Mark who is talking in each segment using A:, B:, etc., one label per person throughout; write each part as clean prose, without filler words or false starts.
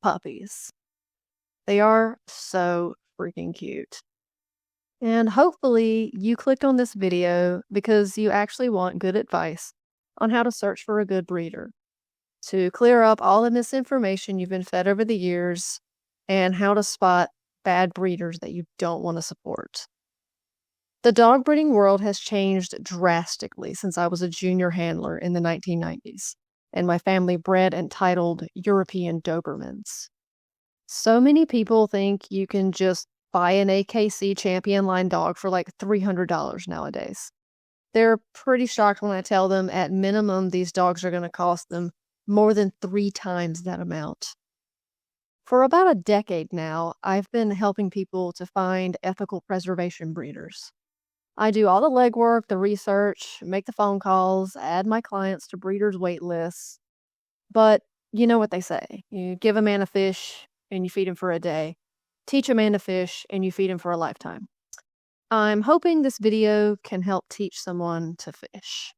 A: puppies. They are so freaking cute. And hopefully you clicked on this video because you actually want good advice on how to search for a good breeder, to clear up all the misinformation you've been fed over the years, and how to spot bad breeders that you don't want to support. The dog breeding world has changed drastically since I was a junior handler in the 1990s, and my family bred entitled European Dobermans. So many people think you can just buy an AKC champion line dog for like $300 nowadays. They're pretty shocked when I tell them at minimum these dogs are going to cost them more than 3 times that amount. For about a decade now, I've been helping people to find ethical preservation breeders. I do all the legwork, the research, make the phone calls, add my clients to breeders' wait lists. But you know what they say. You give a man a fish and you feed him for a day. Teach a man to fish and you feed him for a lifetime. I'm hoping this video can help teach someone to fish.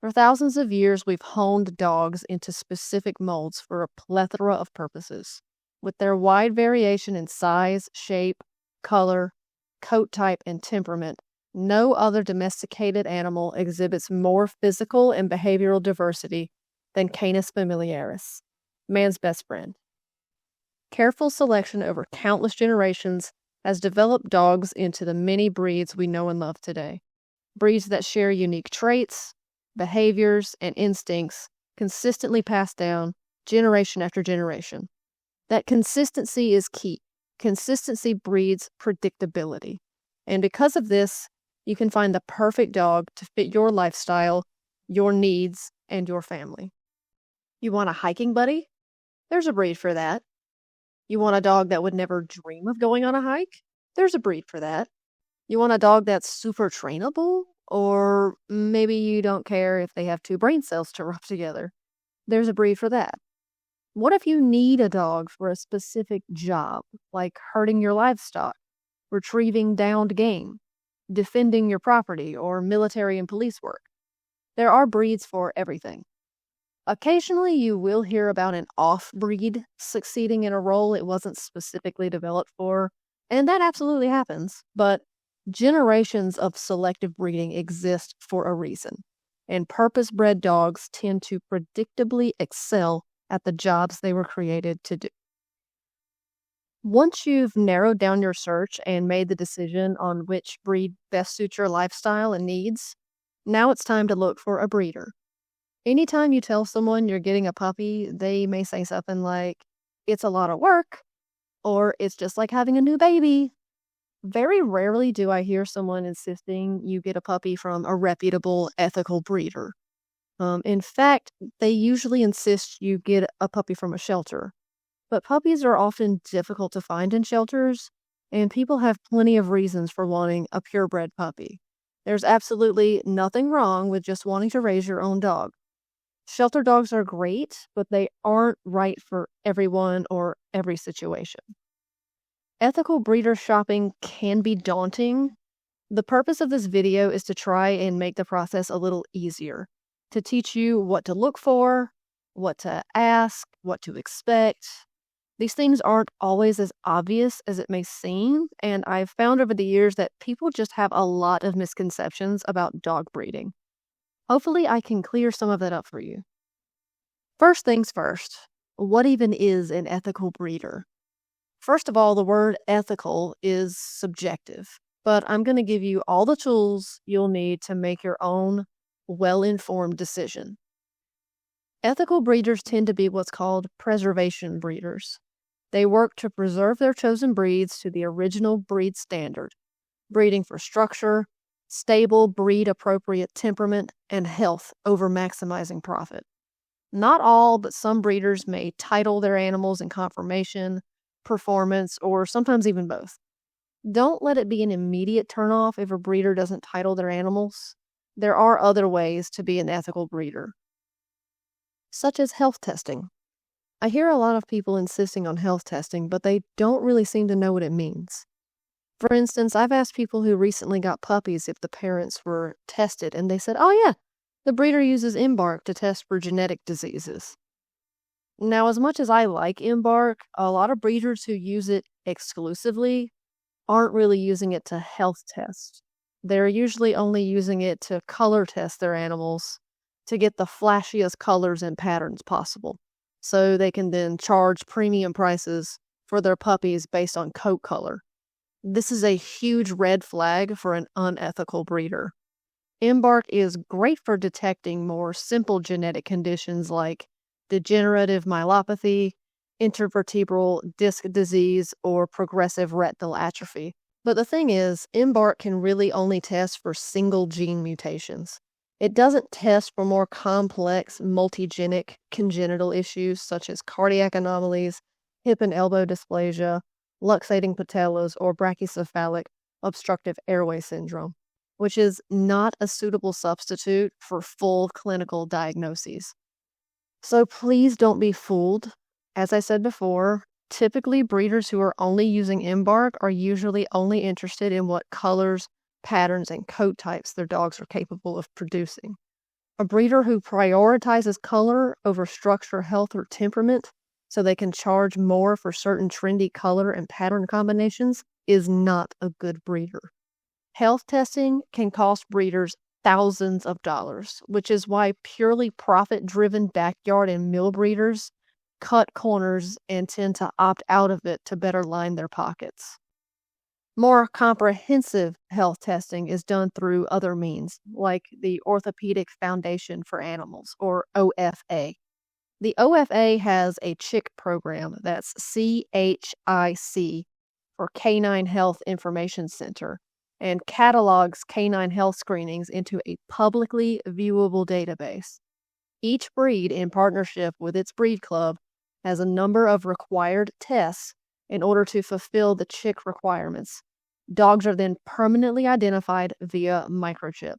A: For thousands of years, we've honed dogs into specific molds for a plethora of purposes. With their wide variation in size, shape, color, coat type, and temperament, no other domesticated animal exhibits more physical and behavioral diversity than Canis familiaris, man's best friend. Careful selection over countless generations has developed dogs into the many breeds we know and love today. Breeds that share unique traits, behaviors, and instincts consistently passed down generation after generation. That consistency is key. Consistency breeds predictability. And because of this, you can find the perfect dog to fit your lifestyle, your needs, and your family. You want a hiking buddy? There's a breed for that. You want a dog that would never dream of going on a hike? There's a breed for that. You want a dog that's super trainable? Or maybe you don't care if they have 2 brain cells to rub together. There's a breed for that. What if you need a dog for a specific job, like herding your livestock, retrieving downed game, defending your property, or military and police work? There are breeds for everything. Occasionally, you will hear about an off-breed succeeding in a role it wasn't specifically developed for, and that absolutely happens, but generations of selective breeding exist for a reason, and purpose-bred dogs tend to predictably excel at the jobs they were created to do. Once you've narrowed down your search and made the decision on which breed best suits your lifestyle and needs, now it's time to look for a breeder. Anytime you tell someone you're getting a puppy, they may say something like, "It's a lot of work," or "It's just like having a new baby." Very rarely do I hear someone insisting you get a puppy from a reputable, ethical breeder. In fact, they usually insist you get a puppy from a shelter. But puppies are often difficult to find in shelters, and people have plenty of reasons for wanting a purebred puppy. There's absolutely nothing wrong with just wanting to raise your own dog. Shelter dogs are great, but they aren't right for everyone or every situation. Ethical breeder shopping can be daunting. The purpose of this video is to try and make the process a little easier, to teach you what to look for, what to ask, what to expect. These things aren't always as obvious as it may seem, and I've found over the years that people just have a lot of misconceptions about dog breeding. Hopefully, I can clear some of that up for you. First things first, what even is an ethical breeder? First of all, the word ethical is subjective, but I'm going to give you all the tools you'll need to make your own well-informed decision. Ethical breeders tend to be what's called preservation breeders. They work to preserve their chosen breeds to the original breed standard, breeding for structure, stable, breed-appropriate temperament, and health over maximizing profit. Not all, but some breeders may title their animals in conformation, performance, or sometimes even both. Don't let it be an immediate turnoff if a breeder doesn't title their animals. There are other ways to be an ethical breeder, such as health testing. I hear a lot of people insisting on health testing, but they don't really seem to know what it means. For instance, I've asked people who recently got puppies if the parents were tested, and they said, "Oh yeah, the breeder uses embark to test for genetic diseases." Now, as much as I like Embark, a lot of breeders who use it exclusively aren't really using it to health test. They're usually only using it to color test their animals to get the flashiest colors and patterns possible, so they can then charge premium prices for their puppies based on coat color. This is a huge red flag for an unethical breeder. Embark is great for detecting more simple genetic conditions like degenerative myelopathy, intervertebral disc disease, or progressive retinal atrophy. But the thing is, Embark can really only test for single gene mutations. It doesn't test for more complex multigenic congenital issues such as cardiac anomalies, hip and elbow dysplasia, luxating patellas, or brachycephalic obstructive airway syndrome, which is not a suitable substitute for full clinical diagnoses. So please don't be fooled. As I said before, typically breeders who are only using Embark are usually only interested in what colors, patterns, and coat types their dogs are capable of producing. A breeder who prioritizes color over structure, health, or temperament so they can charge more for certain trendy color and pattern combinations is not a good breeder. Health testing can cost breeders thousands of dollars, which is why purely profit-driven backyard and mill breeders cut corners and tend to opt out of it to better line their pockets. More comprehensive health testing is done through other means, like the Orthopedic Foundation for Animals, or OFA. The OFA has a CHIC program, that's CHIC, for Canine Health Information Center, and catalogs canine health screenings into a publicly viewable database. Each breed, in partnership with its breed club, has a number of required tests in order to fulfill the CHIC requirements. Dogs are then permanently identified via microchip.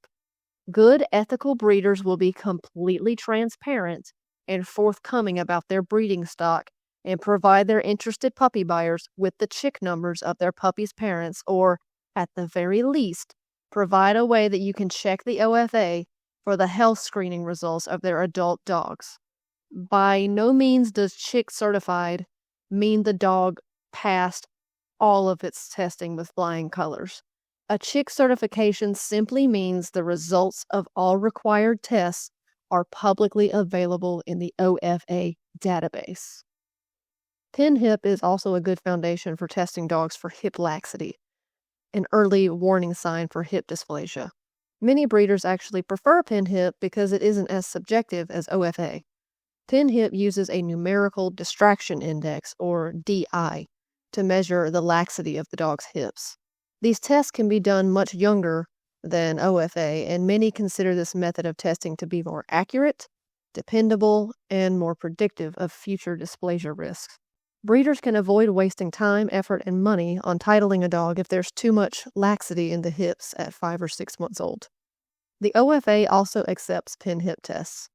A: Good ethical breeders will be completely transparent and forthcoming about their breeding stock and provide their interested puppy buyers with the CHIC numbers of their puppy's parents, or, at the very least, provide a way that you can check the OFA for the health screening results of their adult dogs. By no means does CHIC certified mean the dog passed all of its testing with flying colors. A CHIC certification simply means the results of all required tests are publicly available in the OFA database. PennHIP is also a good foundation for testing dogs for hip laxity, an early warning sign for hip dysplasia. Many breeders actually prefer PennHIP because it isn't as subjective as OFA. PennHIP uses a numerical distraction index, or DI, to measure the laxity of the dog's hips. These tests can be done much younger than OFA, and many consider this method of testing to be more accurate, dependable, and more predictive of future dysplasia risks. Breeders can avoid wasting time, effort, and money on titling a dog if there's too much laxity in the hips at 5 or 6 months old. The OFA also accepts PennHIP tests.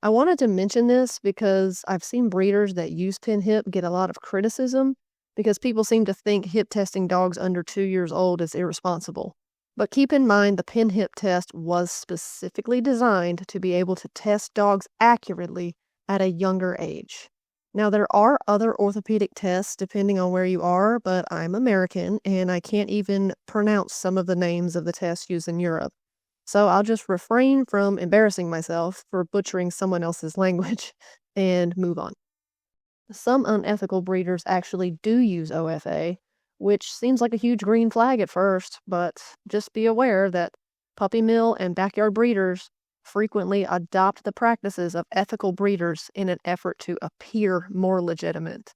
A: I wanted to mention this because I've seen breeders that use PennHIP get a lot of criticism because people seem to think hip testing dogs under 2 years old is irresponsible. But keep in mind the PennHIP test was specifically designed to be able to test dogs accurately at a younger age. Now, there are other orthopedic tests depending on where you are, but I'm American and I can't even pronounce some of the names of the tests used in Europe. So I'll just refrain from embarrassing myself for butchering someone else's language and move on. Some unethical breeders actually do use OFA, which seems like a huge green flag at first, but just be aware that puppy mill and backyard breeders frequently adopt the practices of ethical breeders in an effort to appear more legitimate.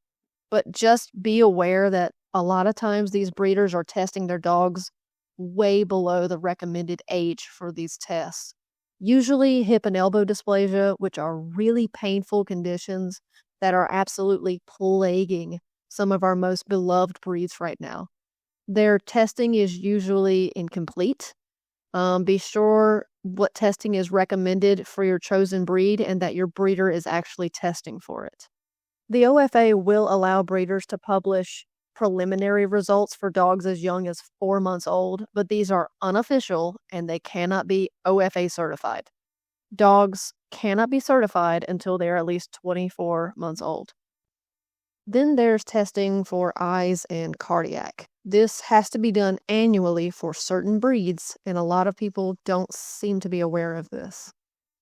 A: But just be aware that a lot of times these breeders are testing their dogs way below the recommended age for these tests. Usually hip and elbow dysplasia, which are really painful conditions that are absolutely plaguing some of our most beloved breeds right now. Their testing is usually incomplete. Be sure what testing is recommended for your chosen breed and that your breeder is actually testing for it. The OFA will allow breeders to publish preliminary results for dogs as young as 4 months old, but these are unofficial and they cannot be OFA certified. Dogs cannot be certified until they are at least 24 months old. Then there's testing for eyes and cardiac. This has to be done annually for certain breeds, and a lot of people don't seem to be aware of this.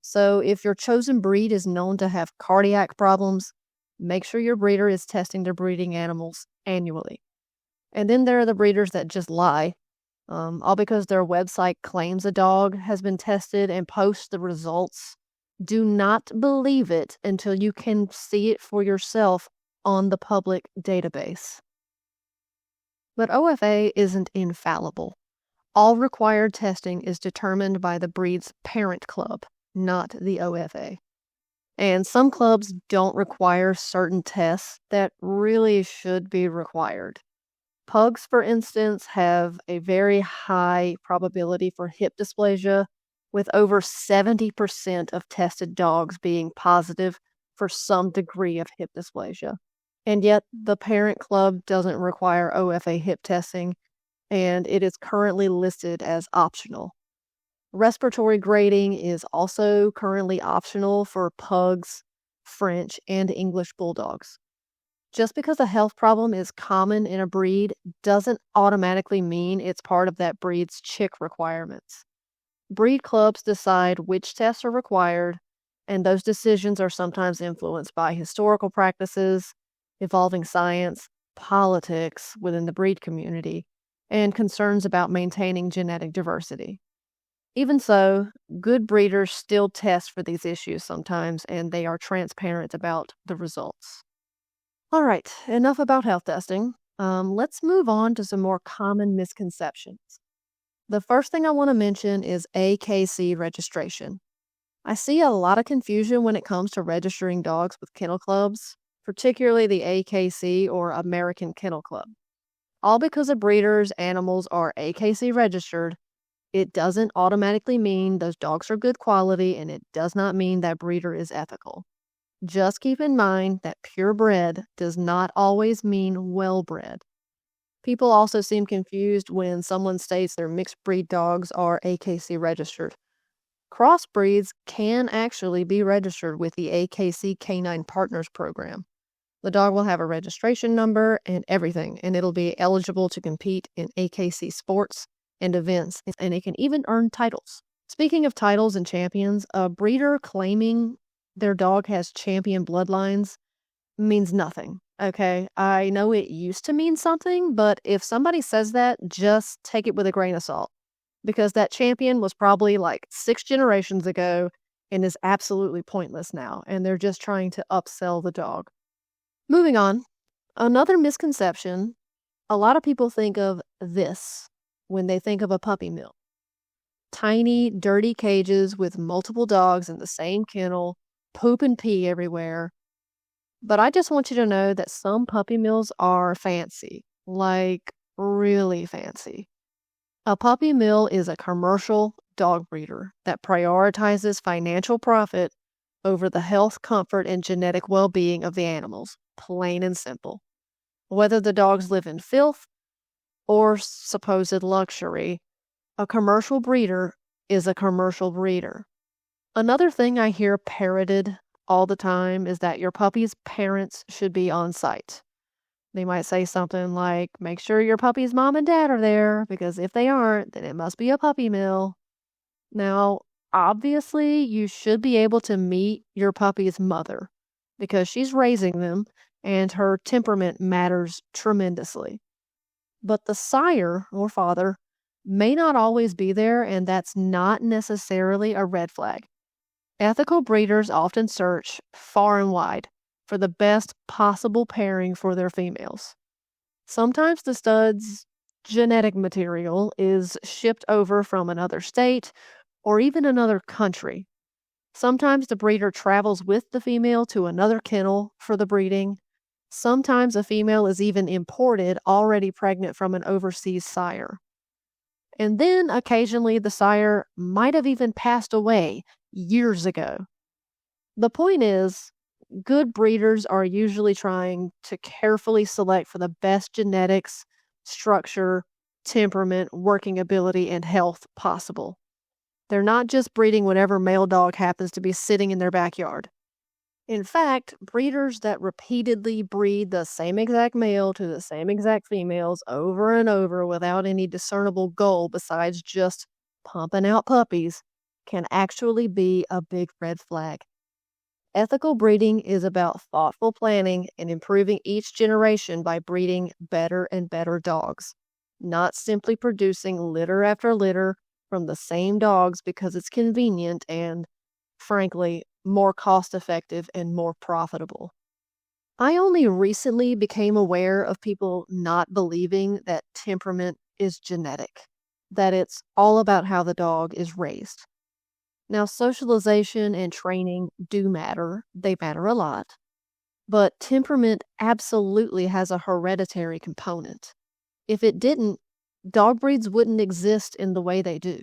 A: So if your chosen breed is known to have cardiac problems, make sure your breeder is testing their breeding animals annually. And then there are the breeders that just lie, all because their website claims a dog has been tested and posts the results. Do not believe it until you can see it for yourself on the public database. But OFA isn't infallible. All required testing is determined by the breed's parent club, not the OFA. And some clubs don't require certain tests that really should be required. Pugs, for instance, have a very high probability for hip dysplasia, with over 70% of tested dogs being positive for some degree of hip dysplasia. And yet, the parent club doesn't require OFA hip testing, and it is currently listed as optional. Respiratory grading is also currently optional for pugs, French, and English bulldogs. Just because a health problem is common in a breed doesn't automatically mean it's part of that breed's CHIC requirements. Breed clubs decide which tests are required, and those decisions are sometimes influenced by historical practices, evolving science, politics within the breed community, and concerns about maintaining genetic diversity. Even so, good breeders still test for these issues sometimes, and they are transparent about the results. All right, enough about health testing. Let's move on to some more common misconceptions. The first thing I want to mention is AKC registration. I see a lot of confusion when it comes to registering dogs with kennel clubs, particularly the AKC or American Kennel Club. All because a breeder's animals are AKC registered, it doesn't automatically mean those dogs are good quality, and it does not mean that breeder is ethical. Just keep in mind that purebred does not always mean well-bred. People also seem confused when someone states their mixed breed dogs are AKC registered. Crossbreeds can actually be registered with the AKC Canine Partners Program. The dog will have a registration number and everything, and it'll be eligible to compete in AKC sports and events, and it can even earn titles. Speaking of titles and champions, a breeder claiming their dog has champion bloodlines means nothing, okay? I know it used to mean something, but if somebody says that, just take it with a grain of salt, because that champion was probably like 6 generations ago and is absolutely pointless now, and they're just trying to upsell the dog. Moving on, another misconception, a lot of people think of this when they think of a puppy mill. Tiny, dirty cages with multiple dogs in the same kennel, poop and pee everywhere. But I just want you to know that some puppy mills are fancy, like really fancy. A puppy mill is a commercial dog breeder that prioritizes financial profit over the health, comfort, and genetic well-being of the animals, plain and simple. Whether the dogs live in filth or supposed luxury, a commercial breeder is a commercial breeder. Another thing I hear parroted all the time is that your puppy's parents should be on site. They might say something like, make sure your puppy's mom and dad are there, because if they aren't, then it must be a puppy mill. Now, obviously, you should be able to meet your puppy's mother because she's raising them and her temperament matters tremendously. But the sire or father may not always be there, and that's not necessarily a red flag. Ethical breeders often search far and wide for the best possible pairing for their females. Sometimes the stud's genetic material is shipped over from another state or even another country. Sometimes the breeder travels with the female to another kennel for the breeding. Sometimes a female is even imported already pregnant from an overseas sire. And then occasionally the sire might have even passed away years ago. The point is, good breeders are usually trying to carefully select for the best genetics, structure, temperament, working ability, and health possible. They're not just breeding whatever male dog happens to be sitting in their backyard. In fact, breeders that repeatedly breed the same exact male to the same exact females over and over without any discernible goal besides just pumping out puppies can actually be a big red flag. Ethical breeding is about thoughtful planning and improving each generation by breeding better and better dogs, not simply producing litter after litter from the same dogs because it's convenient and, frankly, more cost-effective and more profitable. I only recently became aware of people not believing that temperament is genetic, that it's all about how the dog is raised. Now, socialization and training do matter. They matter a lot. But temperament absolutely has a hereditary component. If it didn't, dog breeds wouldn't exist in the way they do.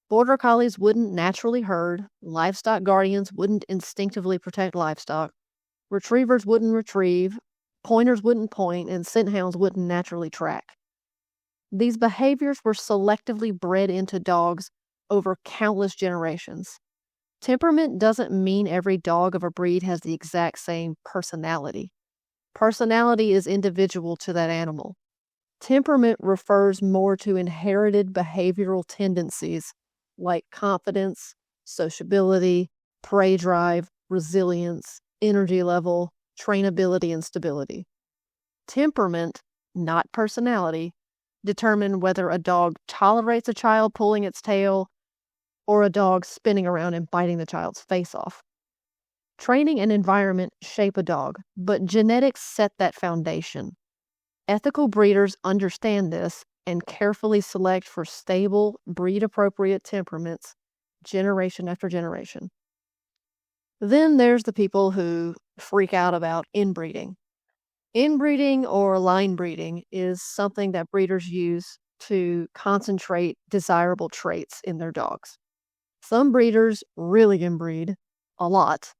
A: Border collies wouldn't naturally herd, livestock guardians wouldn't instinctively protect livestock, retrievers wouldn't retrieve, pointers wouldn't point, and scent hounds wouldn't naturally track. These behaviors were selectively bred into dogs over countless generations. Temperament doesn't mean every dog of a breed has the exact same personality. Personality is individual to that animal. Temperament refers more to inherited behavioral tendencies like confidence, sociability, prey drive, resilience, energy level, trainability, and stability. Temperament, not personality, determine whether a dog tolerates a child pulling its tail or a dog spinning around and biting the child's face off. Training and environment shape a dog, but genetics set that foundation. Ethical breeders understand this and carefully select for stable, breed-appropriate temperaments generation after generation. Then there's the people who freak out about inbreeding. Inbreeding or line breeding is something that breeders use to concentrate desirable traits in their dogs. Some breeders really inbreed a lot,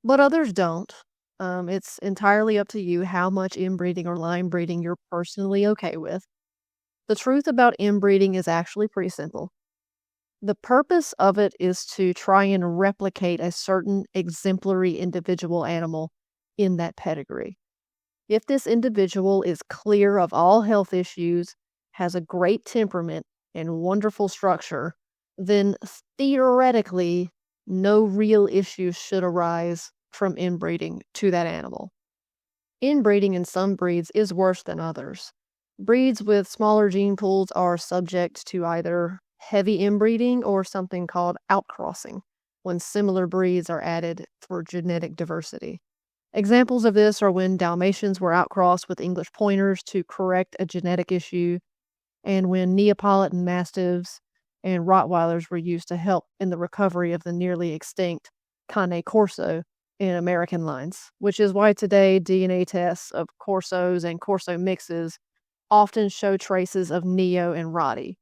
A: but others don't. It's entirely up to you how much inbreeding or line breeding you're personally okay with. The truth about inbreeding is actually pretty simple. The purpose of it is to try and replicate a certain exemplary individual animal in that pedigree. If this individual is clear of all health issues, has a great temperament, and wonderful structure, then theoretically, no real issues should arise from inbreeding to that animal. Inbreeding in some breeds is worse than others. Breeds with smaller gene pools are subject to either heavy inbreeding or something called outcrossing, when similar breeds are added for genetic diversity. Examples of this are when Dalmatians were outcrossed with English pointers to correct a genetic issue, and when Neapolitan Mastiffs and Rottweilers were used to help in the recovery of the nearly extinct Cane Corso in American lines, which is why today DNA tests of Corsos and Corso mixes often show traces of Neo and Rotti,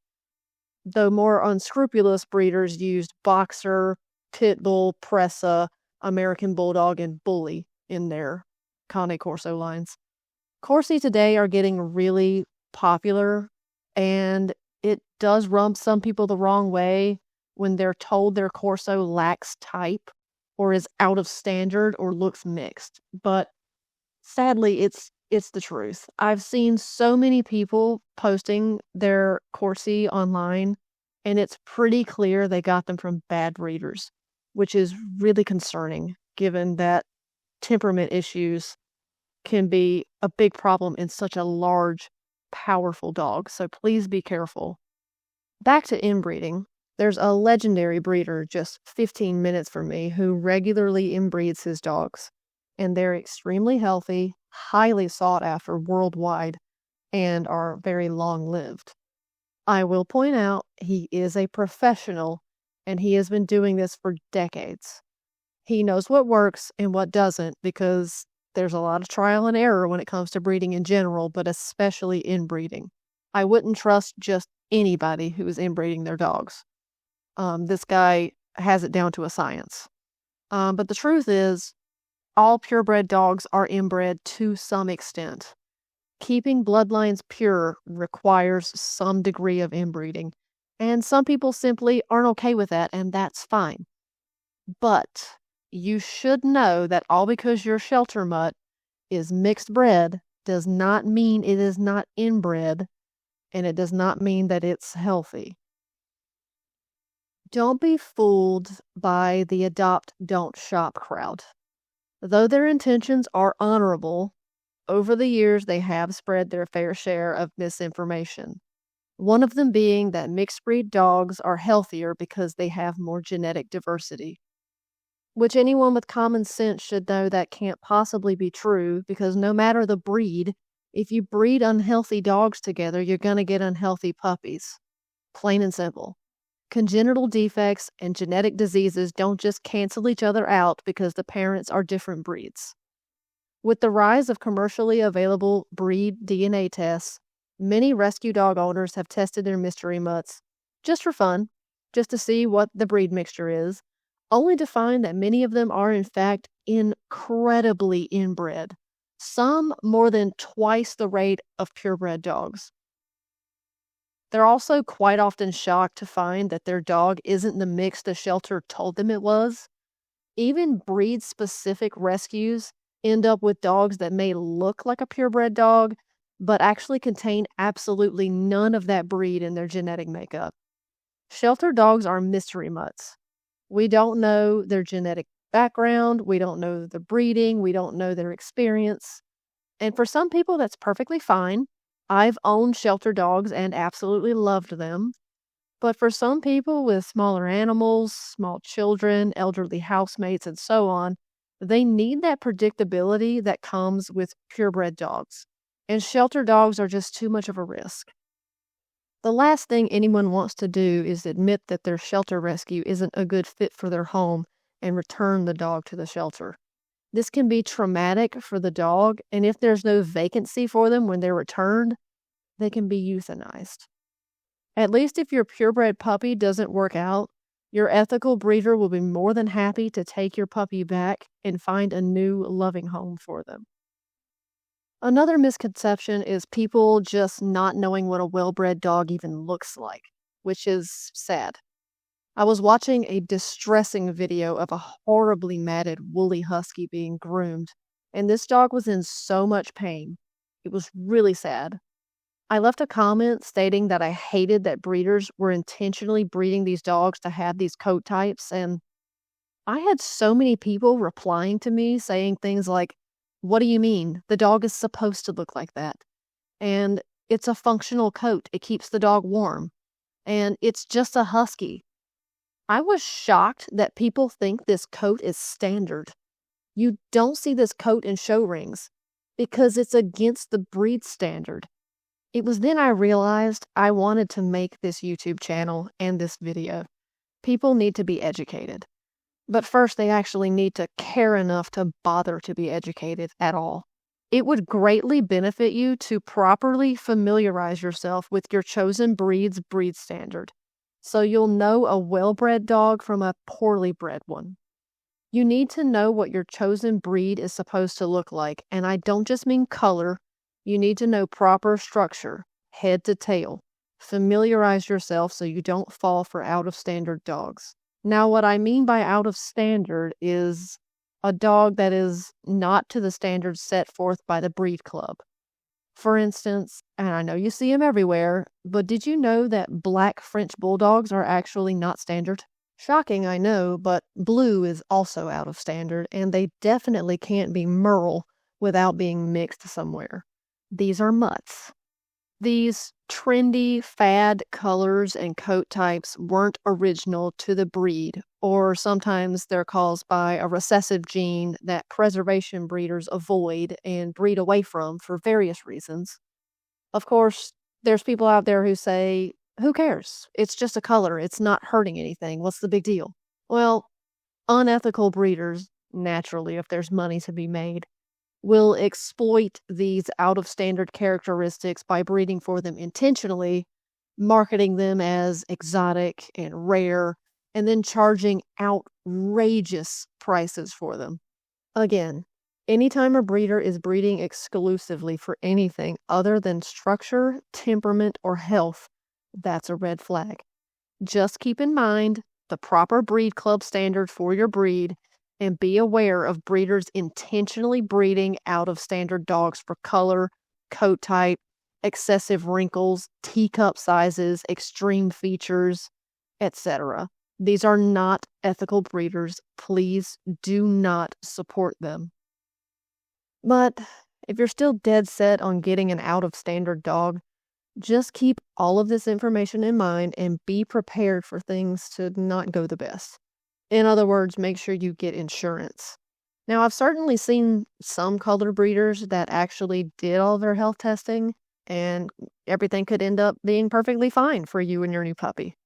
A: though more unscrupulous breeders used Boxer, Pitbull, Presa, American Bulldog, and Bully in their Cane Corso lines. Corsi today are getting really popular, and it does rub some people the wrong way when they're told their Corso lacks type or is out of standard or looks mixed. But sadly, it's the truth. I've seen so many people posting their Corsi online, and it's pretty clear they got them from bad breeders, which is really concerning given that temperament issues can be a big problem in such a large, powerful dog. So please be careful. Back to inbreeding. There's a legendary breeder just 15 minutes from me who regularly inbreeds his dogs, and they're extremely healthy, highly sought after worldwide, and are very long-lived. I will point out he is a professional, and he has been doing this for decades. He knows what works and what doesn't because there's a lot of trial and error when it comes to breeding in general, but especially inbreeding. I wouldn't trust just anybody who is inbreeding their dogs. This guy has it down to a science. But the truth is, all purebred dogs are inbred to some extent. Keeping bloodlines pure requires some degree of inbreeding, And some people simply aren't okay with that, and that's fine. But you should know that all because your shelter mutt is mixed bred does not mean it is not inbred, and it does not mean that it's healthy. Don't be fooled by the adopt, don't shop crowd. Though their intentions are honorable, over the years they have spread their fair share of misinformation. One of them being that mixed breed dogs are healthier because they have more genetic diversity, which anyone with common sense should know that can't possibly be true because no matter the breed, if you breed unhealthy dogs together, you're going to get unhealthy puppies. Plain and simple. Congenital defects and genetic diseases don't just cancel each other out because the parents are different breeds. With the rise of commercially available breed DNA tests, many rescue dog owners have tested their mystery mutts just for fun, just to see what the breed mixture is, only to find that many of them are in fact incredibly inbred, some more than twice the rate of purebred dogs. They're also quite often shocked to find that their dog isn't the mix the shelter told them it was. Even breed-specific rescues end up with dogs that may look like a purebred dog, but actually contain absolutely none of that breed in their genetic makeup. Shelter dogs are mystery mutts. We don't know their genetic background, we don't know the breeding, we don't know their experience. And for some people, that's perfectly fine. I've owned shelter dogs and absolutely loved them. But for some people with smaller animals, small children, elderly housemates, and so on, they need that predictability that comes with purebred dogs. And shelter dogs are just too much of a risk. The last thing anyone wants to do is admit that their shelter rescue isn't a good fit for their home and return the dog to the shelter. This can be traumatic for the dog, and if there's no vacancy for them when they're returned, they can be euthanized. At least if your purebred puppy doesn't work out, your ethical breeder will be more than happy to take your puppy back and find a new loving home for them. Another misconception is people just not knowing what a well-bred dog even looks like, which is sad. I was watching a distressing video of a horribly matted woolly husky being groomed, and this dog was in so much pain. It was really sad. I left a comment stating that I hated that breeders were intentionally breeding these dogs to have these coat types, and I had so many people replying to me saying things like, "What do you mean? The dog is supposed to look like that." And "It's a functional coat. It keeps the dog warm." And "It's just a husky." I was shocked that people think this coat is standard. You don't see this coat in show rings because it's against the breed standard. It was then I realized I wanted to make this YouTube channel and this video. People need to be educated. But first, they actually need to care enough to bother to be educated at all. It would greatly benefit you to properly familiarize yourself with your chosen breed's breed standard, so you'll know a well-bred dog from a poorly bred one. You need to know what your chosen breed is supposed to look like, and I don't just mean color. You need to know proper structure, head to tail. Familiarize yourself so you don't fall for out-of-standard dogs. Now, what I mean by out of standard is a dog that is not to the standards set forth by the breed club. For instance, and I know you see them everywhere, but did you know that black French bulldogs are actually not standard? Shocking, I know, but blue is also out of standard, and they definitely can't be Merle without being mixed somewhere. These are mutts. These trendy fad colors and coat types weren't original to the breed, or sometimes they're caused by a recessive gene that preservation breeders avoid and breed away from for various reasons. Of course, there's people out there who say, "Who cares? It's just a color. It's not hurting anything. What's the big deal?" Well, unethical breeders, naturally, if there's money to be made, will exploit these out-of-standard characteristics by breeding for them intentionally, marketing them as exotic and rare, and then charging outrageous prices for them. Again, anytime a breeder is breeding exclusively for anything other than structure, temperament, or health, that's a red flag. Just keep in mind the proper breed club standard for your breed and be aware of breeders intentionally breeding out of standard dogs for color, coat type, excessive wrinkles, teacup sizes, extreme features, etc. These are not ethical breeders. Please do not support them. But if you're still dead set on getting an out of standard dog, just keep all of this information in mind and be prepared for things to not go the best. In other words, make sure you get insurance. Now, I've certainly seen some color breeders that actually did all their health testing and everything could end up being perfectly fine for you and your new puppy.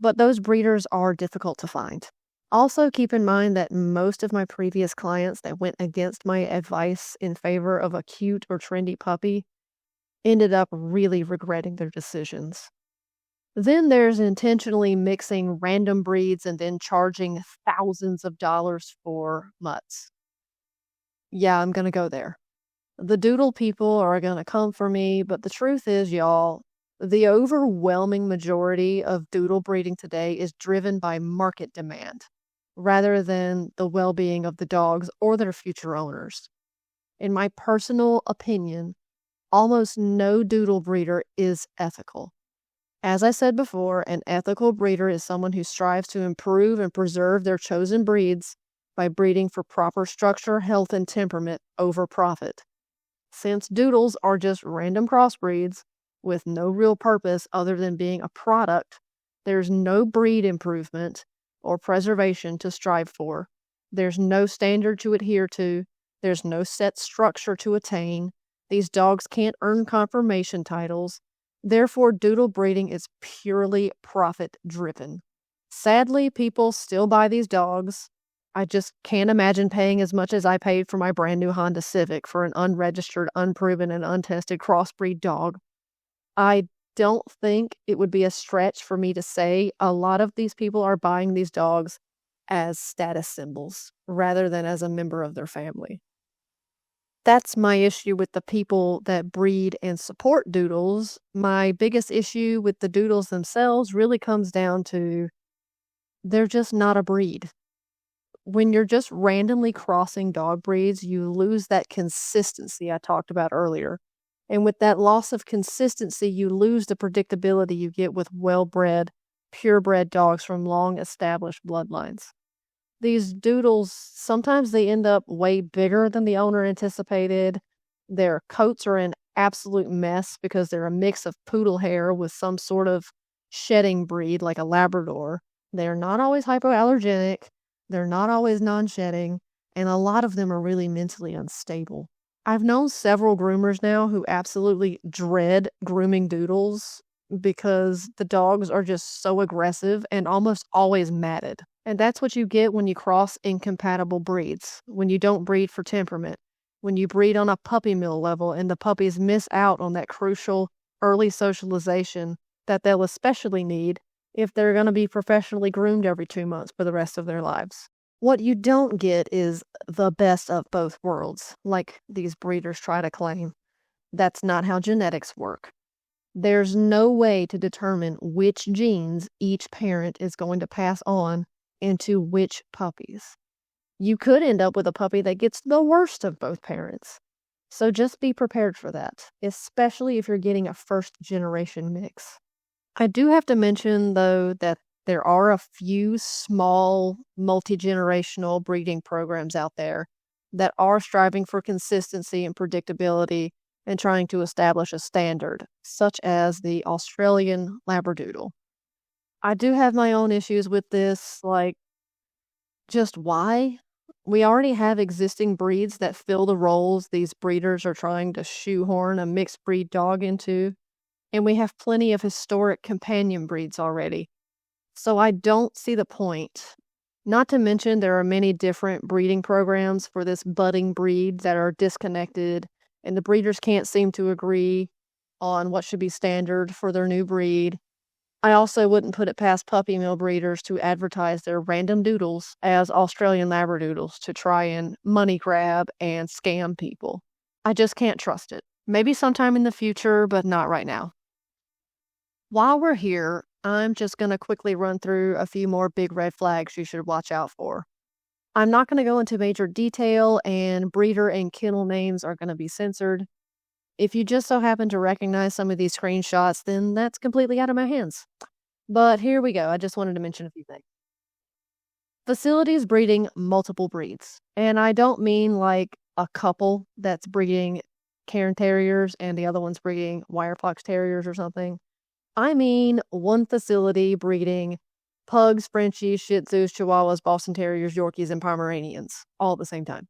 A: But those breeders are difficult to find. Also, keep in mind that most of my previous clients that went against my advice in favor of a cute or trendy puppy ended up really regretting their decisions. Then there's intentionally mixing random breeds and then charging thousands of dollars for mutts. Yeah, I'm going to go there. The doodle people are going to come for me, but the truth is, y'all, the overwhelming majority of doodle breeding today is driven by market demand rather than the well-being of the dogs or their future owners. In my personal opinion, almost no doodle breeder is ethical. As I said before, an ethical breeder is someone who strives to improve and preserve their chosen breeds by breeding for proper structure, health, and temperament over profit. Since doodles are just random crossbreeds with no real purpose other than being a product, there's no breed improvement or preservation to strive for. There's no standard to adhere to. There's no set structure to attain. These dogs can't earn confirmation titles. Therefore, doodle breeding is purely profit-driven. Sadly, people still buy these dogs. I just can't imagine paying as much as I paid for my brand new Honda Civic for an unregistered, unproven, and untested crossbreed dog. I don't think it would be a stretch for me to say a lot of these people are buying these dogs as status symbols rather than as a member of their family. That's my issue with the people that breed and support doodles. My biggest issue with the doodles themselves really comes down to they're just not a breed. When you're just randomly crossing dog breeds, you lose that consistency I talked about earlier. And with that loss of consistency, you lose the predictability you get with well-bred, purebred dogs from long-established bloodlines. These doodles, sometimes they end up way bigger than the owner anticipated. Their coats are an absolute mess because they're a mix of poodle hair with some sort of shedding breed like a Labrador. They're not always hypoallergenic. They're not always non-shedding. And a lot of them are really mentally unstable. I've known several groomers now who absolutely dread grooming doodles because the dogs are just so aggressive and almost always matted. And that's what you get when you cross incompatible breeds, when you don't breed for temperament, when you breed on a puppy mill level and the puppies miss out on that crucial early socialization that they'll especially need if they're going to be professionally groomed every 2 months for the rest of their lives. What you don't get is the best of both worlds, like these breeders try to claim. That's not how genetics work. There's no way to determine which genes each parent is going to pass on into which puppies. You could end up with a puppy that gets the worst of both parents. So just be prepared for that, especially if you're getting a first-generation mix. I do have to mention, though, that there are a few small multi-generational breeding programs out there that are striving for consistency and predictability and trying to establish a standard, such as the Australian Labradoodle. I do have my own issues with this, like, just why? We already have existing breeds that fill the roles these breeders are trying to shoehorn a mixed breed dog into, and we have plenty of historic companion breeds already. So I don't see the point. Not to mention there are many different breeding programs for this budding breed that are disconnected, and the breeders can't seem to agree on what should be standard for their new breed. I also wouldn't put it past puppy mill breeders to advertise their random doodles as Australian Labradoodles to try and money grab and scam people. I just can't trust it. Maybe sometime in the future, but not right now. While we're here, I'm just going to quickly run through a few more big red flags you should watch out for. I'm not going to go into major detail, and breeder and kennel names are going to be censored. If you just so happen to recognize some of these screenshots, then that's completely out of my hands. But here we go. I just wanted to mention a few things. Facilities breeding multiple breeds. And I don't mean like a couple that's breeding Cairn Terriers and the other one's breeding Wire Fox Terriers or something. I mean one facility breeding Pugs, Frenchies, Shih Tzus, Chihuahuas, Boston Terriers, Yorkies, and Pomeranians all at the same time.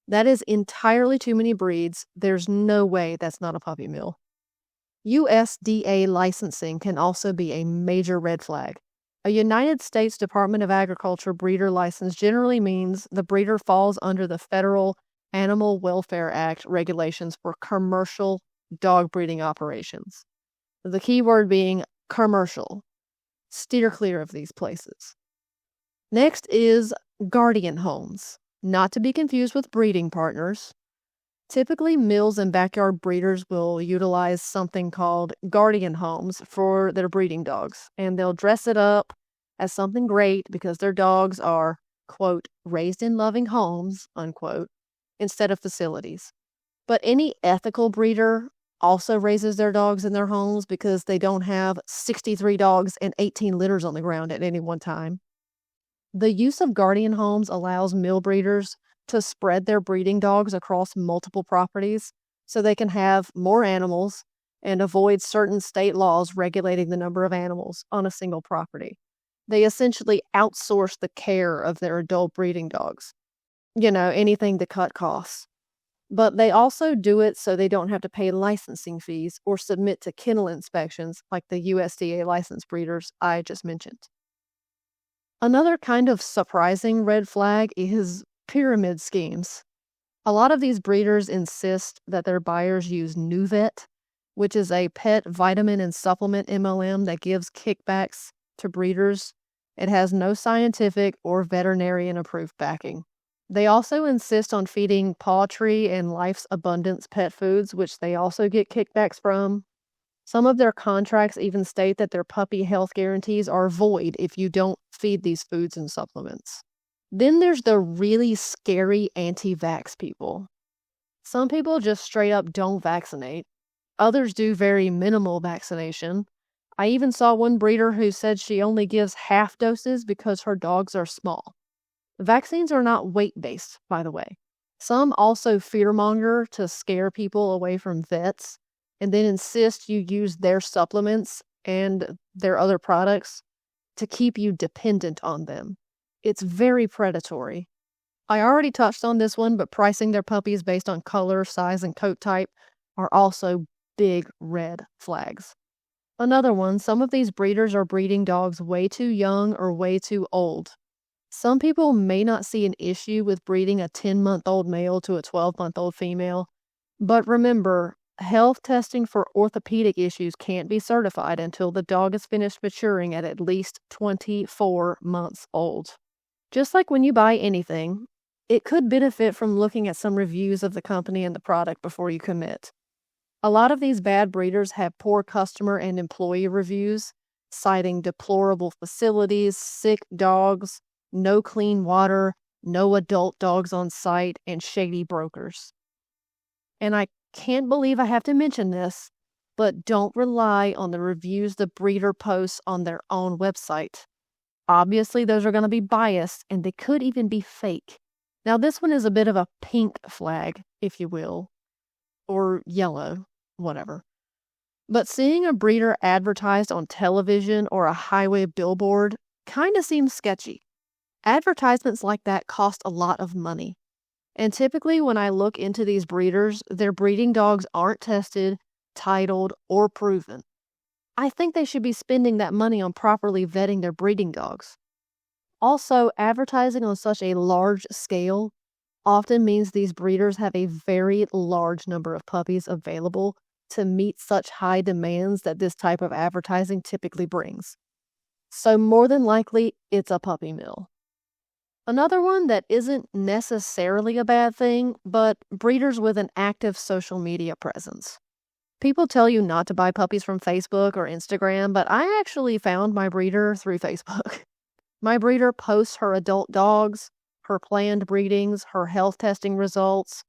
A: That is entirely too many breeds. There's no way that's not a puppy mill. USDA licensing can also be a major red flag. A United States Department of Agriculture breeder license generally means the breeder falls under the Federal Animal Welfare Act regulations for commercial dog breeding operations. The key word being commercial. Steer clear of these places. Next is guardian homes, not to be confused with breeding partners. Typically, mills and backyard breeders will utilize something called guardian homes for their breeding dogs, and they'll dress it up as something great because their dogs are, quote, raised in loving homes, unquote, instead of facilities. But any ethical breeder also raises their dogs in their homes because they don't have 63 dogs and 18 litters on the ground at any one time. The use of guardian homes allows mill breeders to spread their breeding dogs across multiple properties so they can have more animals and avoid certain state laws regulating the number of animals on a single property. They essentially outsource the care of their adult breeding dogs. Anything to cut costs. But they also do it so they don't have to pay licensing fees or submit to kennel inspections like the USDA licensed breeders I just mentioned. Another kind of surprising red flag is pyramid schemes. A lot of these breeders insist that their buyers use NuVet, which is a pet vitamin and supplement MLM that gives kickbacks to breeders. It has no scientific or veterinarian approved backing. They also insist on feeding Pawtree and Life's Abundance pet foods, which they also get kickbacks from. Some of their contracts even state that their puppy health guarantees are void if you don't feed these foods and supplements. Then there's the really scary anti-vax people. Some people just straight up don't vaccinate. Others do very minimal vaccination. I even saw one breeder who said she only gives half doses because her dogs are small. Vaccines are not weight-based, by the way. Some also fearmonger to scare people away from vets and then insist you use their supplements and their other products to keep you dependent on them. It's very predatory. I already touched on this one, but pricing their puppies based on color, size, and coat type are also big red flags. Another one, some of these breeders are breeding dogs way too young or way too old. Some people may not see an issue with breeding a 10-month-old male to a 12-month-old female, but remember, health testing for orthopedic issues can't be certified until the dog is finished maturing at least 24 months old. Just like when you buy anything, it could benefit from looking at some reviews of the company and the product before you commit. A lot of these bad breeders have poor customer and employee reviews, citing deplorable facilities, sick dogs, no clean water, no adult dogs on site, and shady brokers. And I can't believe I have to mention this, but don't rely on the reviews the breeder posts on their own website. Obviously, those are going to be biased, and they could even be fake. Now, this one is a bit of a pink flag, if you will, or yellow, whatever. But seeing a breeder advertised on television or a highway billboard kind of seems sketchy. Advertisements like that cost a lot of money. And typically when I look into these breeders, their breeding dogs aren't tested, titled, or proven. I think they should be spending that money on properly vetting their breeding dogs. Also, advertising on such a large scale often means these breeders have a very large number of puppies available to meet such high demands that this type of advertising typically brings. So more than likely, it's a puppy mill. Another one that isn't necessarily a bad thing, but breeders with an active social media presence. People tell you not to buy puppies from Facebook or Instagram, but I actually found my breeder through Facebook. My breeder posts her adult dogs, her planned breedings, her health testing results,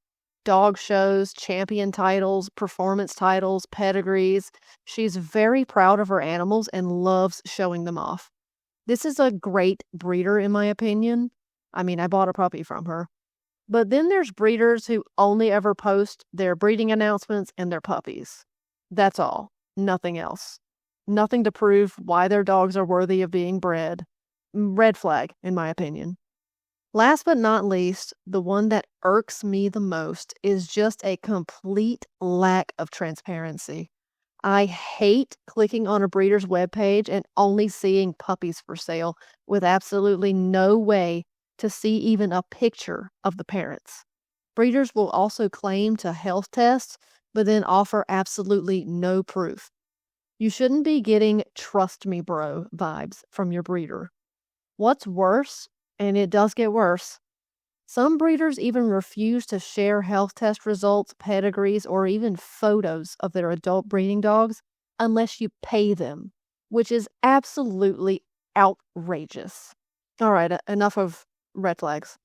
A: dog shows, champion titles, performance titles, pedigrees. She's very proud of her animals and loves showing them off. This is a great breeder, in my opinion. I mean, I bought a puppy from her. But then there's breeders who only ever post their breeding announcements and their puppies. That's all. Nothing else. Nothing to prove why their dogs are worthy of being bred. Red flag, in my opinion. Last but not least, the one that irks me the most is just a complete lack of transparency. I hate clicking on a breeder's webpage and only seeing puppies for sale with absolutely no way to see even a picture of the parents. Breeders will also claim to health test, but then offer absolutely no proof. You shouldn't be getting trust me bro vibes from your breeder. What's worse, and it does get worse, some breeders even refuse to share health test results, pedigrees, or even photos of their adult breeding dogs unless you pay them, which is absolutely outrageous. All right, enough of red flags.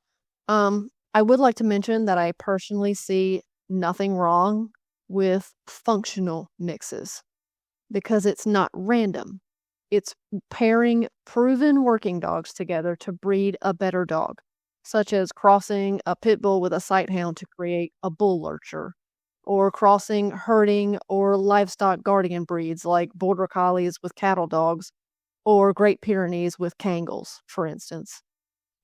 A: I would like to mention that I personally see nothing wrong with functional mixes because it's not random. It's pairing proven working dogs together to breed a better dog, such as crossing a pit bull with a sighthound to create a bull lurcher, or crossing herding or livestock guardian breeds like border collies with cattle dogs, or Great Pyrenees with Kangles, for instance.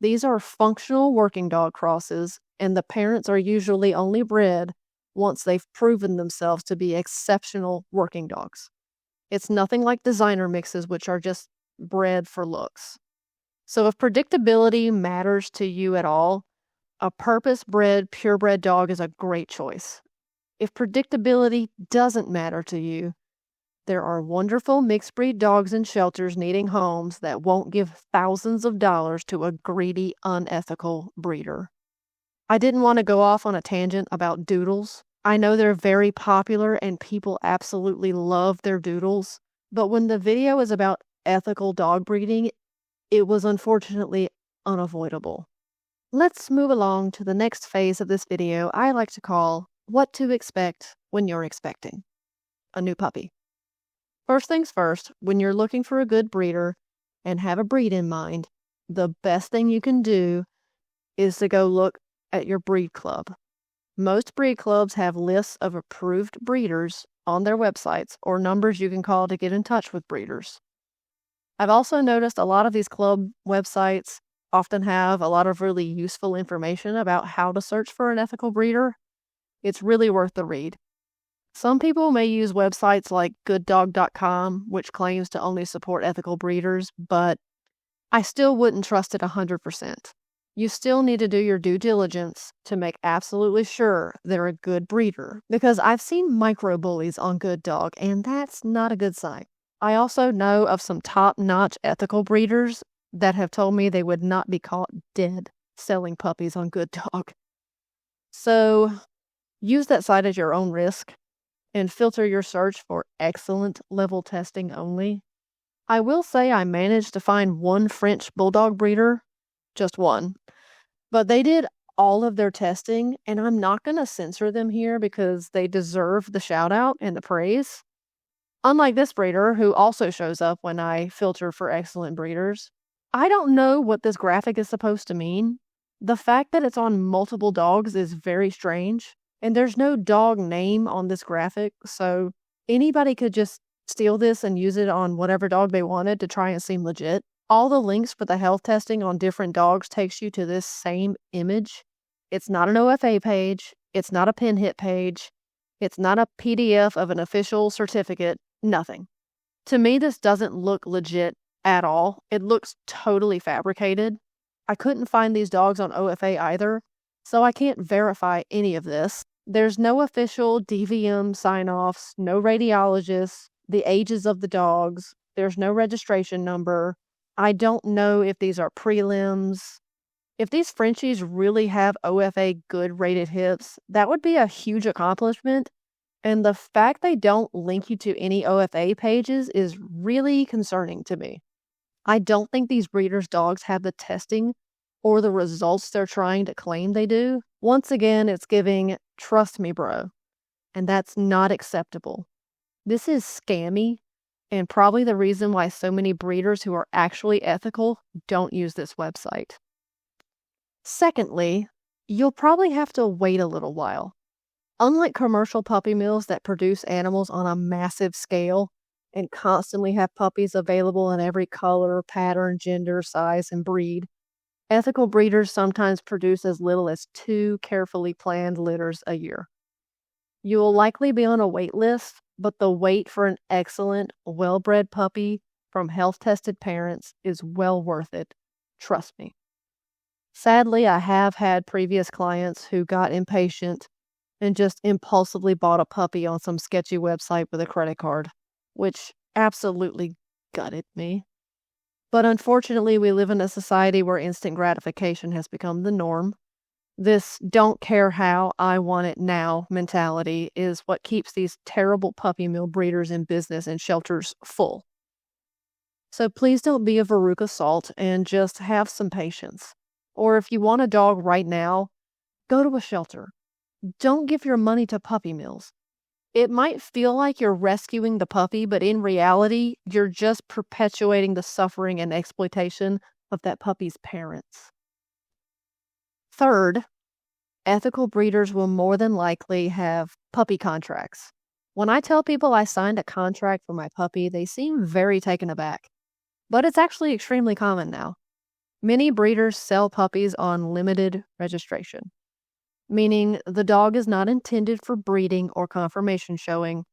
A: These are functional working dog crosses, and the parents are usually only bred once they've proven themselves to be exceptional working dogs. It's nothing like designer mixes, which are just bred for looks. So if predictability matters to you at all, a purpose-bred, purebred dog is a great choice. If predictability doesn't matter to you, there are wonderful mixed-breed dogs in shelters needing homes that won't give thousands of dollars to a greedy, unethical breeder. I didn't want to go off on a tangent about Doodles. I know they're very popular and people absolutely love their Doodles, but when the video is about ethical dog breeding, it was unfortunately unavoidable. Let's move along to the next phase of this video I like to call what to expect when you're expecting a new puppy. First things first, when you're looking for a good breeder and have a breed in mind, the best thing you can do is to go look at your breed club. Most breed clubs have lists of approved breeders on their websites or numbers you can call to get in touch with breeders. I've also noticed a lot of these club websites often have a lot of really useful information about how to search for an ethical breeder. It's really worth the read. Some people may use websites like gooddog.com, which claims to only support ethical breeders, but I still wouldn't trust it 100%. You still need to do your due diligence to make absolutely sure they're a good breeder, because I've seen micro-bullies on Good Dog, and that's not a good sign. I also know of some top-notch ethical breeders that have told me they would not be caught dead selling puppies on Good Dog. So use that site at your own risk and filter your search for excellent level testing only. I will say I managed to find one French bulldog breeder, just one, but they did all of their testing, and I'm not going to censor them here because they deserve the shout out and the praise. Unlike this breeder, who also shows up when I filter for excellent breeders, I don't know what this graphic is supposed to mean. The fact that it's on multiple dogs is very strange, and there's no dog name on this graphic, so anybody could just steal this and use it on whatever dog they wanted to try and seem legit. All the links for the health testing on different dogs takes you to this same image. It's not an OFA page. It's not a PennHIP page. It's not a PDF of an official certificate. Nothing. To me, this doesn't look legit at all. It looks totally fabricated. I couldn't find these dogs on OFA either, so I can't verify any of this. There's no official DVM sign-offs, no radiologists, the ages of the dogs. There's no registration number. I don't know if these are prelims. If these Frenchies really have OFA good rated hips, that would be a huge accomplishment, And the fact they don't link you to any OFA pages is really concerning to me. I don't think these breeders' dogs have the testing or the results they're trying to claim they do. Once again, it's giving, trust me, bro. And that's not acceptable. This is scammy and probably the reason why so many breeders who are actually ethical don't use this website. Secondly, you'll probably have to wait a little while. Unlike commercial puppy mills that produce animals on a massive scale and constantly have puppies available in every color, pattern, gender, size, and breed, ethical breeders sometimes produce as little as 2 carefully planned litters a year. You will likely be on a wait list, but the wait for an excellent, well-bred puppy from health-tested parents is well worth it. Trust me. Sadly, I have had previous clients who got impatient and just impulsively bought a puppy on some sketchy website with a credit card, which absolutely gutted me. But unfortunately, we live in a society where instant gratification has become the norm. This don't care how, I want it now mentality is what keeps these terrible puppy mill breeders in business and shelters full. So please don't be a Veruca Salt and just have some patience. Or if you want a dog right now, go to a shelter. Don't give your money to puppy mills. It might feel like you're rescuing the puppy, but in reality, you're just perpetuating the suffering and exploitation of that puppy's parents. Third, ethical breeders will more than likely have puppy contracts. When I tell people I signed a contract for my puppy, they seem very taken aback. But it's actually extremely common now. Many breeders sell puppies on limited registration, meaning the dog is not intended for breeding or conformation showing,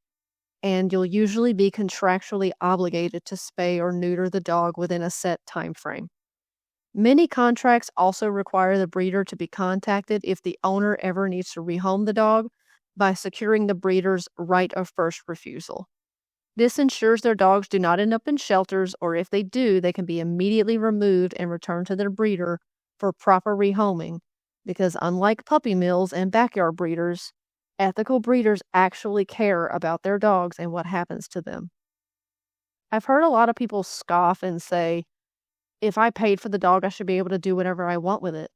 A: and you'll usually be contractually obligated to spay or neuter the dog within a set time frame. Many contracts also require the breeder to be contacted if the owner ever needs to rehome the dog by securing the breeder's right of first refusal. This ensures their dogs do not end up in shelters, or if they do, they can be immediately removed and returned to their breeder for proper rehoming, because unlike puppy mills and backyard breeders, ethical breeders actually care about their dogs and what happens to them. I've heard a lot of people scoff and say, if I paid for the dog, I should be able to do whatever I want with it.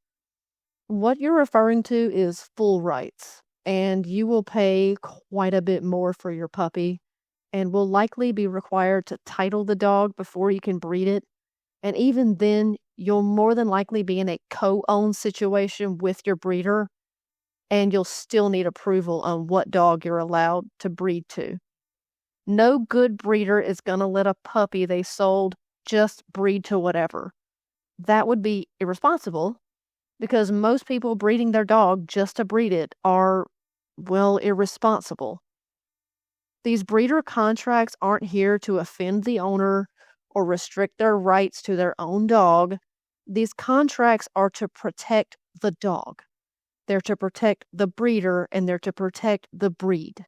A: What you're referring to is full rights, and you will pay quite a bit more for your puppy and will likely be required to title the dog before you can breed it. And even then, you'll more than likely be in a co-owned situation with your breeder, and you'll still need approval on what dog you're allowed to breed to. No good breeder is going to let a puppy they sold just breed to whatever. That would be irresponsible, because most people breeding their dog just to breed it are, well, irresponsible. These breeder contracts aren't here to offend the owner or restrict their rights to their own dog. These contracts are to protect the dog. They're to protect the breeder, and they're to protect the breed.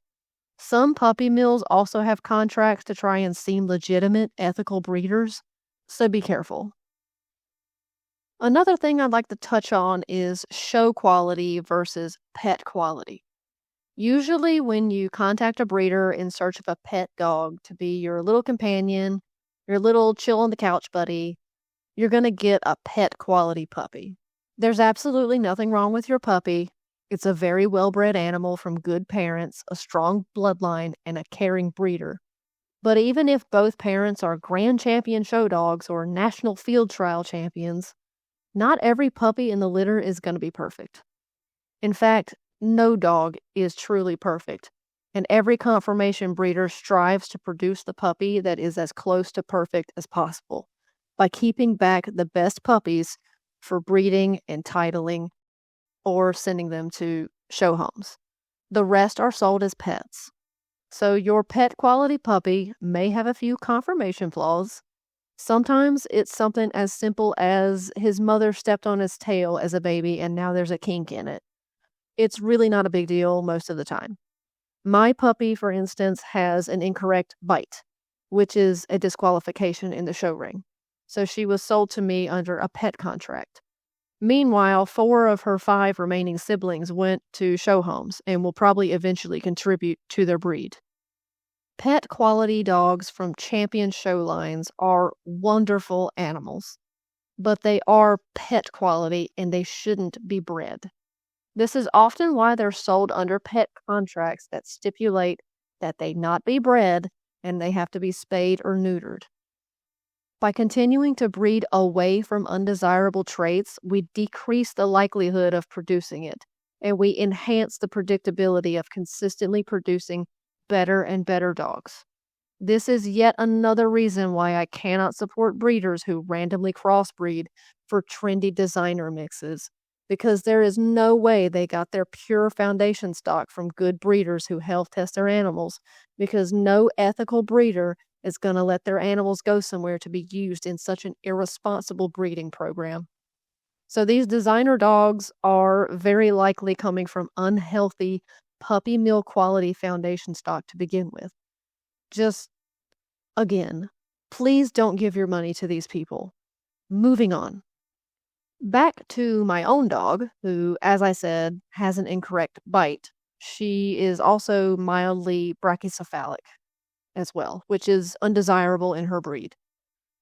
A: Some puppy mills also have contracts to try and seem legitimate, ethical breeders, so be careful. Another thing I'd like to touch on is show quality versus pet quality. Usually when you contact a breeder in search of a pet dog to be your little companion, your little chill on the couch buddy, you're going to get a pet quality puppy. There's absolutely nothing wrong with your puppy. It's a very well-bred animal from good parents, a strong bloodline, and a caring breeder. But even if both parents are grand champion show dogs or national field trial champions, not every puppy in the litter is going to be perfect. In fact, no dog is truly perfect, and every conformation breeder strives to produce the puppy that is as close to perfect as possible by keeping back the best puppies for breeding and titling or sending them to show homes. The rest are sold as pets. So your pet quality puppy may have a few conformation flaws. Sometimes it's something as simple as his mother stepped on his tail as a baby and now there's a kink in it. It's really not a big deal most of the time. My puppy, for instance, has an incorrect bite, which is a disqualification in the show ring. So she was sold to me under a pet contract. Meanwhile, 4 of her 5 remaining siblings went to show homes and will probably eventually contribute to their breed. Pet quality dogs from champion show lines are wonderful animals, but they are pet quality and they shouldn't be bred. This is often why they're sold under pet contracts that stipulate that they not be bred and they have to be spayed or neutered. By continuing to breed away from undesirable traits, we decrease the likelihood of producing it, and we enhance the predictability of consistently producing better and better dogs. This is yet another reason why I cannot support breeders who randomly crossbreed for trendy designer mixes, because there is no way they got their pure foundation stock from good breeders who health test their animals, because no ethical breeder is going to let their animals go somewhere to be used in such an irresponsible breeding program. So these designer dogs are very likely coming from unhealthy puppy mill quality foundation stock to begin with. Just, again, please don't give your money to these people. Moving on. Back to my own dog, who, as I said, has an incorrect bite. She is also mildly brachycephalic as well, which is undesirable in her breed.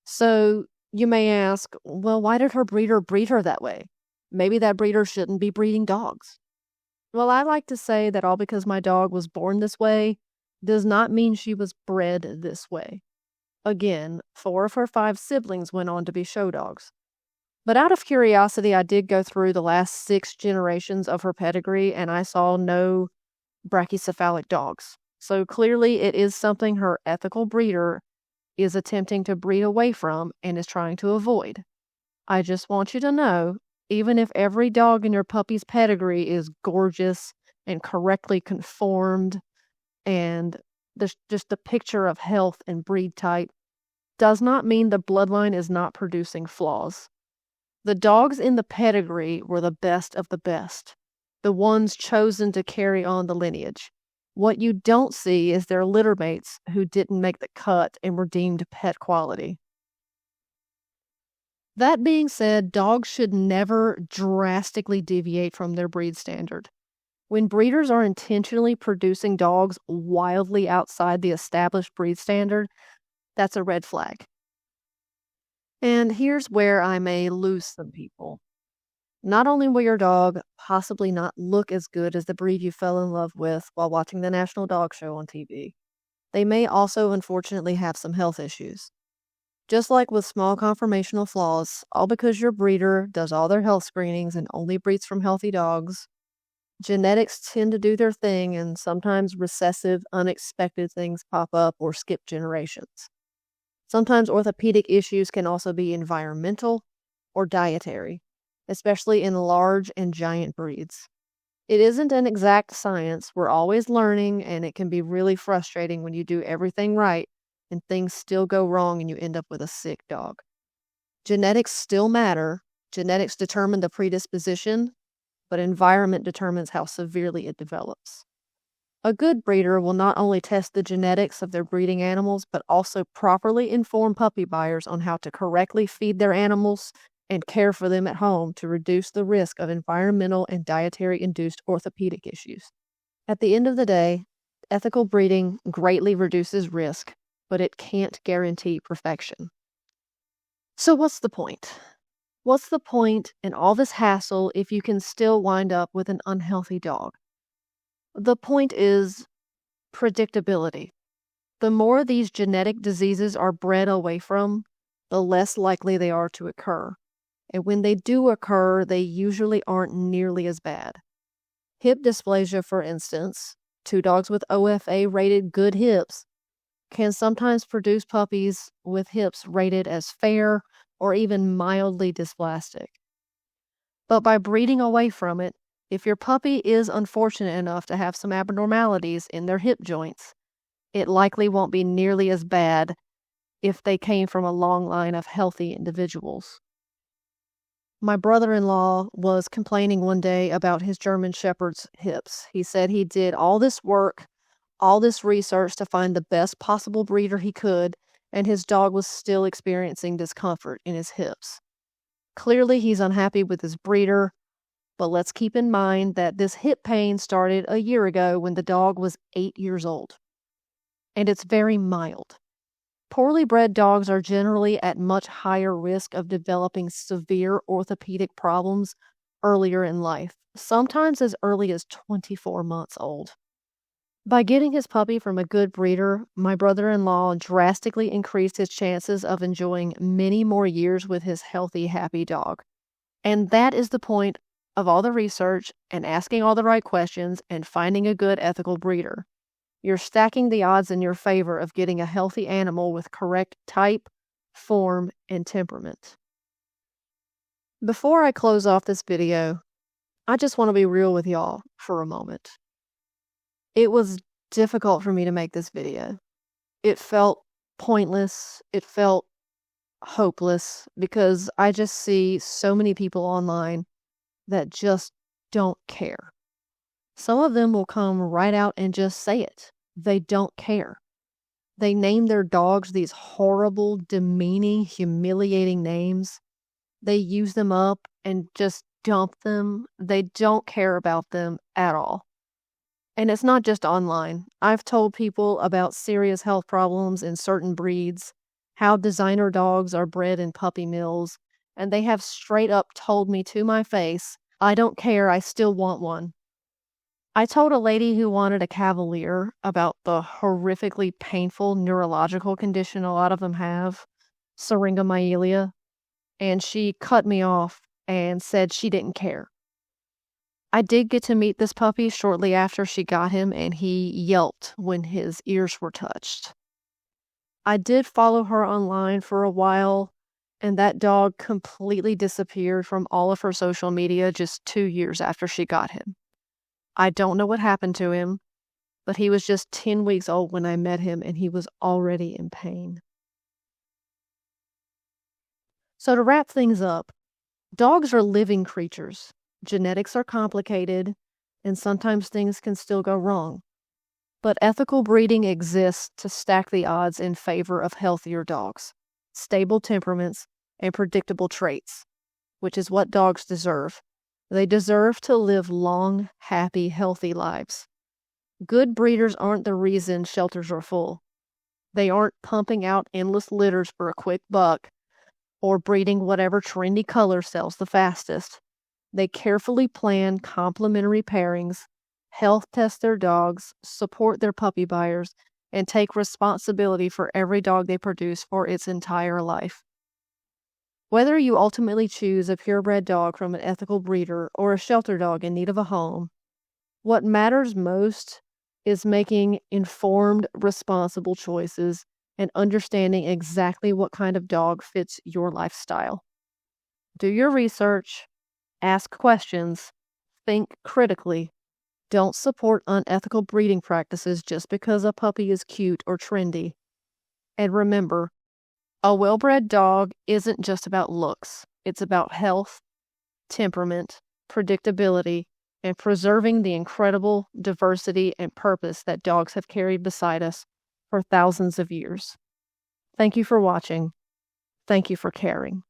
A: So you may ask, well, why did her breeder breed her that way? Maybe that breeder shouldn't be breeding dogs. Well, I like to say that all because my dog was born this way does not mean she was bred this way. Again, 4 of her 5 siblings went on to be show dogs. But out of curiosity, I did go through the last 6 generations of her pedigree, and I saw no brachycephalic dogs. So clearly it is something her ethical breeder is attempting to breed away from and is trying to avoid. I just want you to know, even if every dog in your puppy's pedigree is gorgeous and correctly conformed and there's just a picture of health and breed type, does not mean the bloodline is not producing flaws. The dogs in the pedigree were the best of the best, the ones chosen to carry on the lineage. What you don't see is their litter mates who didn't make the cut and were deemed pet quality. That being said, dogs should never drastically deviate from their breed standard. When breeders are intentionally producing dogs wildly outside the established breed standard, that's a red flag. And here's where I may lose some people. Not only will your dog possibly not look as good as the breed you fell in love with while watching the National Dog Show on TV, they may also unfortunately have some health issues. Just like with small conformational flaws, all because your breeder does all their health screenings and only breeds from healthy dogs, genetics tend to do their thing and sometimes recessive, unexpected things pop up or skip generations. Sometimes orthopedic issues can also be environmental or dietary, especially in large and giant breeds. It isn't an exact science. We're always learning, and it can be really frustrating when you do everything right and things still go wrong and you end up with a sick dog. Genetics still matter. Genetics determine the predisposition, but environment determines how severely it develops. A good breeder will not only test the genetics of their breeding animals, but also properly inform puppy buyers on how to correctly feed their animals and care for them at home to reduce the risk of environmental and dietary-induced orthopedic issues. At the end of the day, ethical breeding greatly reduces risk, but it can't guarantee perfection. So what's the point? What's the point in all this hassle if you can still wind up with an unhealthy dog? The point is predictability. The more these genetic diseases are bred away from, the less likely they are to occur. And when they do occur, they usually aren't nearly as bad. Hip dysplasia, for instance, 2 dogs with OFA-rated good hips can sometimes produce puppies with hips rated as fair or even mildly dysplastic. But by breeding away from it, if your puppy is unfortunate enough to have some abnormalities in their hip joints, it likely won't be nearly as bad if they came from a long line of healthy individuals. My brother-in-law was complaining one day about his German Shepherd's hips. He said he did all this work, all this research to find the best possible breeder he could, and his dog was still experiencing discomfort in his hips. Clearly, he's unhappy with his breeder, but let's keep in mind that this hip pain started a year ago when the dog was 8 years old, and it's very mild. Poorly bred dogs are generally at much higher risk of developing severe orthopedic problems earlier in life, sometimes as early as 24 months old. By getting his puppy from a good breeder, my brother-in-law drastically increased his chances of enjoying many more years with his healthy, happy dog. And that is the point of all the research and asking all the right questions and finding a good ethical breeder. You're stacking the odds in your favor of getting a healthy animal with correct type, form, and temperament. Before I close off this video, I just want to be real with y'all for a moment. It was difficult for me to make this video. It felt pointless. It felt hopeless because I just see so many people online that just don't care. Some of them will come right out and just say it. They don't care. They name their dogs these horrible, demeaning, humiliating names. They use them up and just dump them. They don't care about them at all. And it's not just online. I've told people about serious health problems in certain breeds, how designer dogs are bred in puppy mills, and they have straight up told me to my face, I don't care, I still want one. I told a lady who wanted a Cavalier about the horrifically painful neurological condition a lot of them have, syringomyelia, and she cut me off and said she didn't care. I did get to meet this puppy shortly after she got him, and he yelped when his ears were touched. I did follow her online for a while, and that dog completely disappeared from all of her social media just 2 years after she got him. I don't know what happened to him, but he was just 10 weeks old when I met him, and he was already in pain. So to wrap things up, dogs are living creatures. Genetics are complicated, and sometimes things can still go wrong. But ethical breeding exists to stack the odds in favor of healthier dogs, stable temperaments, and predictable traits, which is what dogs deserve. They deserve to live long, happy, healthy lives. Good breeders aren't the reason shelters are full. They aren't pumping out endless litters for a quick buck or breeding whatever trendy color sells the fastest. They carefully plan complementary pairings, health test their dogs, support their puppy buyers, and take responsibility for every dog they produce for its entire life. Whether you ultimately choose a purebred dog from an ethical breeder or a shelter dog in need of a home, what matters most is making informed, responsible choices and understanding exactly what kind of dog fits your lifestyle. Do your research. Ask questions, think critically. Don't support unethical breeding practices just because a puppy is cute or trendy. And remember, a well-bred dog isn't just about looks. It's about health, temperament, predictability, and preserving the incredible diversity and purpose that dogs have carried beside us for thousands of years. Thank you for watching. Thank you for caring.